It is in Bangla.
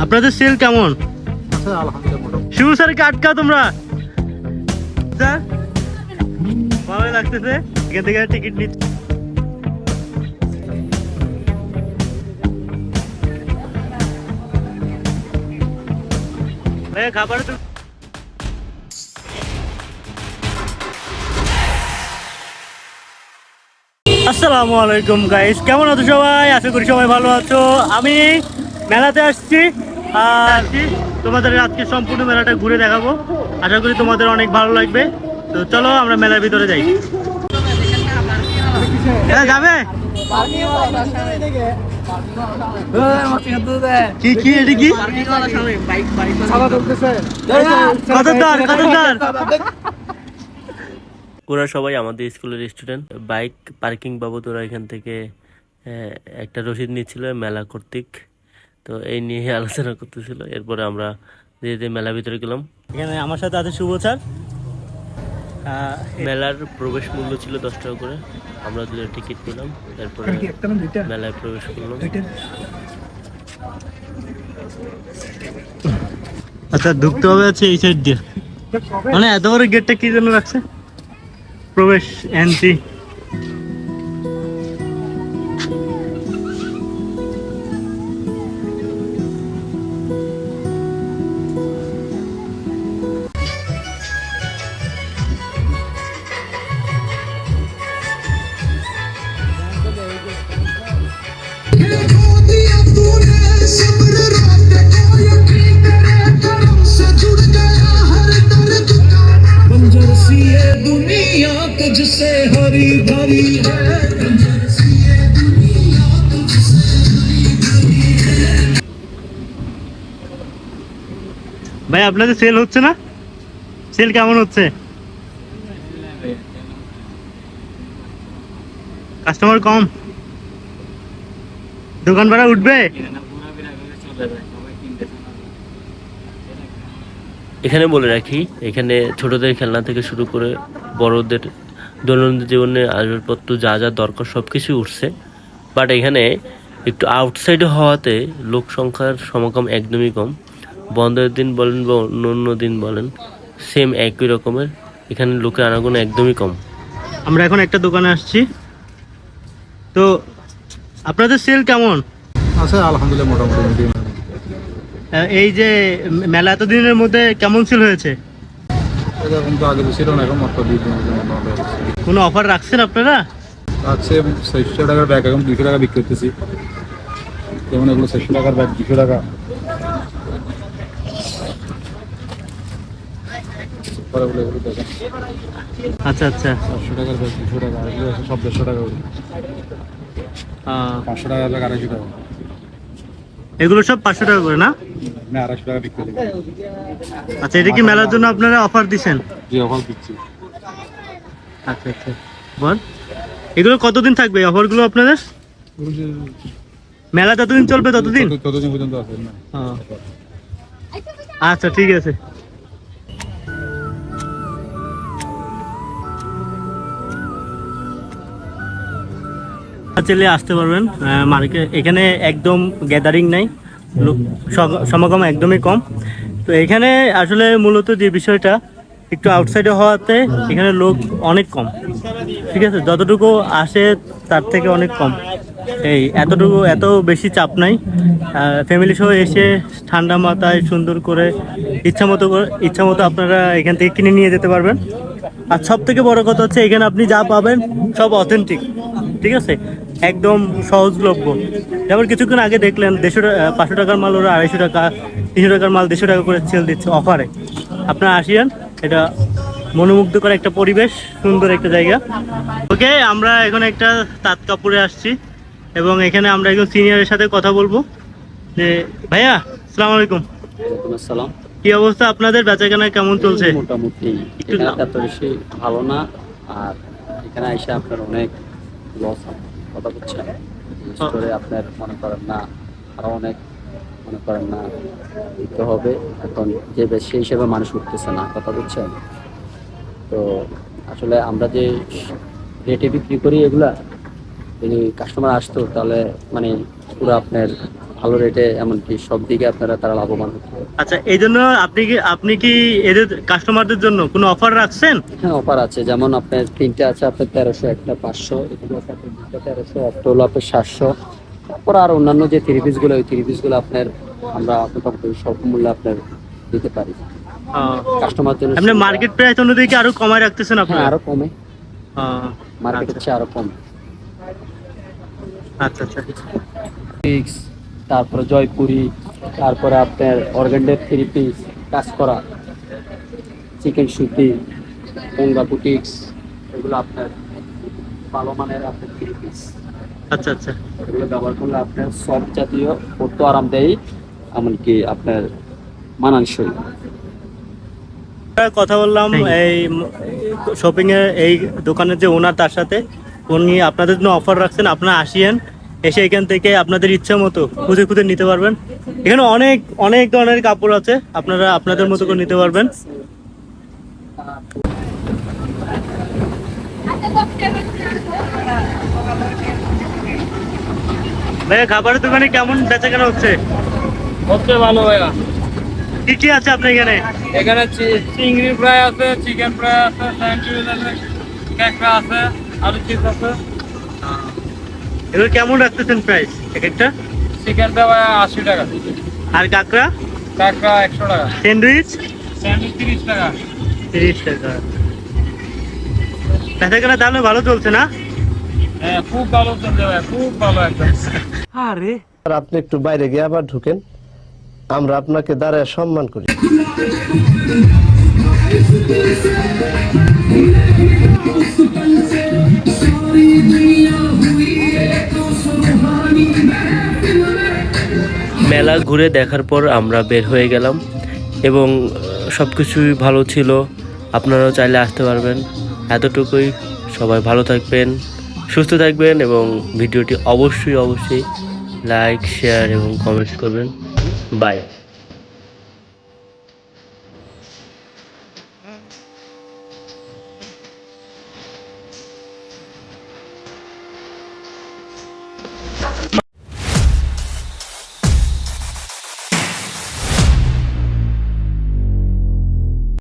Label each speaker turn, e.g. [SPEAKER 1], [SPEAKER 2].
[SPEAKER 1] আপনাদের সেল কেমন? শিবু স্যারকে আটকাও তোমরা। স্যার ভালো লাগতেছে, এখান থেকে টিকিট নিচ্ছি। খাবার আসসালামু আলাইকুম গাইস, কেমন আছো সবাই? আশা করি সবাই ভালো আছো। আমি মেলাতে আসছি আর তোমাদের আজকে সম্পূর্ণ মেলাটা ঘুরে দেখাবো। আশা করি তোমাদের অনেক ভালো লাগবে। তো চলো আমরা মেলার ভিতরে যাই। যাবে কি কি এটা কি ওরা সবাই আমাদের স্কুলের স্টুডেন্ট। বাইক পার্কিং বাবদ ওরা এখান থেকে একটা রসিদ নিচ্ছিল মেলা কর্তৃক। তো এই নিয়ে আলোচনা করতেছিল। এরপরে আমরা ধীরে ধীরে মেলার ভিতরে গেলাম। এখানে আমার সাথে আছে শুভ স্যার। মেলার প্রবেশ মূল্য ছিল 10 টাকা করে। আমরা দুটো টিকিট নিলাম, এরপরে মেলায় প্রবেশ করলাম। আচ্ছা, ঢুকতে হবে আছে এই সাইড দিয়ে। মানে এত বড় গেটটা কি জন্য রাখছে? প্রবেশ এন্ট্রি।
[SPEAKER 2] तुझसे हरी भरी है।
[SPEAKER 1] ভাই আপনাদের সেল হচ্ছে না? সেল কেমন হচ্ছে? কাস্টমার কম, দোকান ভাড়া উঠবে। এখানে বলে রাখি, এখানে ছোটদের খেলনা থেকে শুরু করে বড়দের দৈনন্দিন জীবনে আসবাবপত্র যা যা দরকার সবকিছু উঠছে। বাট এখানে একটু আউটসাইডে হওয়াতে লোক সংখ্যার সমাগম একদমই কম। বন্ধের দিন বলেন বা অন্য অন্য দিন বলেন, সেম একই রকমের। এখানে লোকের আনাগোনা একদমই কম। আমরা এখন একটা দোকানে আসছি। তো আপনাদের সেল কেমন
[SPEAKER 3] আছে? আলহামদুলিল্লাহ মোটামুটি।
[SPEAKER 1] এই যে মেলা এতদিনের মধ্যে কেমন সেল হয়েছে?
[SPEAKER 3] এরকম তো আগে ছিল না, এখন মাত্র 2 দিনের জন্য
[SPEAKER 1] কোনো অফার রাখছেন আপনারা?
[SPEAKER 3] আছে 600 টাকার ব্যাগ এখন 200 টাকা বিক্রি করতেছি। যেমন এগুলো 600 টাকার ব্যাগ 200 টাকা।
[SPEAKER 1] আচ্ছা আচ্ছা,
[SPEAKER 3] 500 টাকার ব্যাগ 200 টাকা, আর এগুলো সব 150 টাকা করে। 500 টাকার ব্যাগ 250 টাকা।
[SPEAKER 1] এগুলো সব 500 টাকা করে না?
[SPEAKER 3] না, 250 টাকা বিক্রি করি।
[SPEAKER 1] আচ্ছা, এটা কি মেলার জন্য আপনারা অফার দিচ্ছেন?
[SPEAKER 3] জি, অফার দিচ্ছি।
[SPEAKER 1] আচ্ছা আচ্ছা, বল এগুলো কতদিন থাকবে অফারগুলো আপনাদের? মেলা যতদিন চলবে ততদিন
[SPEAKER 3] পর্যন্ত আছে না?
[SPEAKER 1] আচ্ছা ঠিক আছে। চলে আসতে পারবেন মার্কেট। এখানে একদম গ্যাদারিং নাই, সমাগম একদমই কম। তো এখানে আসলে মূলত যে বিষয়টা, একটু আউটসাইডে হওয়াতে এখানে লোক অনেক কম। ঠিক আছে, যতটুকু আসে তার থেকে অনেক কম। এত বেশি চাপ নাই। ফ্যামিলি সহ এসে ঠান্ডা মাথায় সুন্দর করে ইচ্ছা মতো আপনারা এখান থেকে কিনে নিয়ে যেতে পারবেন। আর সব থেকে বড় কথা হচ্ছে, এখানে আপনি যা পাবেন সব অথেন্টিক। ঠিক আছে, একদম সহজলভ্য। যেমন কিছুক্ষণ আগে দেখলেন 500 টাকার মাল ওরা 250 টাকা, 300 টাকার মাল 150 টাকা করে সেল দিচ্ছে অফারে। আপনারা আসিয়েন, এটা মনোমুগ্ধকর একটা পরিবেশ, সুন্দর একটা জায়গা। ওকে, আমরা এখন একটা তাঁত কাপড়ে আসছি এবং এখানে আমরা একজন সিনিয়রের সাথে কথা বলবো। যে ভাইয়া, আসসালামু আলাইকুম।
[SPEAKER 4] আসসালাম।
[SPEAKER 1] কি অবস্থা আপনাদের? বেচাকেনা কেমন চলছে?
[SPEAKER 4] মোটামুটি, এত বেশি ভালো না। আর এখানে এসে আপনার অনেক লস কথা বুঝছেন। স্টোরে আপনার মনে করেন না, আরো অনেক মনে করেন না দিতে হবে। এখন যে বেশি হিসেবে মানুষ উঠতেছে না, কথা বুঝছেন। তো আসলে আমরা যে রেটে বিক্রি করি এগুলা, যদি কাস্টমার আসতো তাহলে মানে পুরো আপনার ভালো রেটে, এমনকি সব দিকে আপনারা তারা লাভবান হচ্ছে।
[SPEAKER 1] আচ্ছা, এই জন্য আপনি কি এদের কাস্টমারদের জন্য কোনো অফার রাখছেন?
[SPEAKER 4] হ্যাঁ, অফার আছে, যেমন আপনার তিনটে আছে আপনার 1300, একটা 500, এগুলো আছে আপনার দুটো 1300, একটা হলো আপনার 700। তারপর আর অন্যান্য যে থ্রি পিসগুলো, ওই থ্রি পিসগুলো আপনার আমরা মোটামুটি স্বল্প মূল্যে আপনার দিতে পারি কাস্টমার জন্য।
[SPEAKER 1] আপনি মার্কেট প্রাইস অনুযায়ী কি আরো কমায় রাখতেছেন আপনি?
[SPEAKER 4] হ্যাঁ, আরো কমে,
[SPEAKER 1] আহ,
[SPEAKER 4] মার্কেট
[SPEAKER 1] আচ্ছা
[SPEAKER 4] হচ্ছে আরো কম।
[SPEAKER 1] আচ্ছা আচ্ছা।
[SPEAKER 4] পিক্স, তারপরে জয়পুরি, তারপরে আপনার অর্গানডের থ্রি পিস কাজ করা, চিকেন সুতি, গঙ্গা বুটিক্স, এগুলো আপনার ভালো মানের আপনার থ্রি পিস।
[SPEAKER 1] আচ্ছা আচ্ছা।
[SPEAKER 4] এগুলো ব্যবহার করলে আপনার সব জাতীয় পড়তে আরামদায়ী, এমনকি আপনার মানানসই।
[SPEAKER 1] কথা বললাম এই শপিং এর এই দোকানের যে ওনার, তার সাথে উনি আপনাদের জন্য অফার রাখছেন। আপনারা আসিয়েন, এসে এখান থেকে আপনাদের ইচ্ছা মতো খুঁজে খুঁজে নিতে পারবেন। এখানে অনেক অনেক ধরনের কাপড় আছে, আপনারা আপনাদের মতো করে নিতে পারবেন। ভাইয়া, খাবারের দোকানে কেমন বেচা কেনা হচ্ছে?
[SPEAKER 3] হচ্ছে ভালো ভাইয়া।
[SPEAKER 1] কি কি আছে আপনার এখানে?
[SPEAKER 3] এখানে চিংড়ি ফ্রাই আছে, চিকেন ফ্রাই আছে, স্যান্ডউইচ আছে, ক্যাকড়া আছে, আলু চিপস আছে।
[SPEAKER 1] এগুলো কেমন রাখতেছেন প্রাইস এক একটা?
[SPEAKER 3] চিকেনটা ভাই 80 টাকা,
[SPEAKER 1] আর কাঁকড়া?
[SPEAKER 3] কাঁকড়া 100 টাকা,
[SPEAKER 1] স্যান্ডউইচ?
[SPEAKER 3] স্যান্ডউইচ 30 টাকা।
[SPEAKER 1] 30 টাকা। বেচা কেনা তাহলে ভালো চলছে না?
[SPEAKER 3] হ্যাঁ, খুব ভালো চলছে ভাই, খুব ভালো একদম।
[SPEAKER 5] আর আপনি একটু বাইরে গিয়ে আবার ঢুকেন, আমরা আপনাকে দাঁড়ায় সম্মান করি।
[SPEAKER 6] মেলা ঘুরে দেখার পর আমরা বের হয়ে গেলাম এবং সব কিছুই ভালো ছিল। আপনারাও চাইলে আসতে পারবেন। এতটুকুই, সবাই ভালো থাকবেন, সুস্থ থাকবেন এবং ভিডিওটি অবশ্যই লাইক, শেয়ার এবং কমেন্টস করবেন। বাই।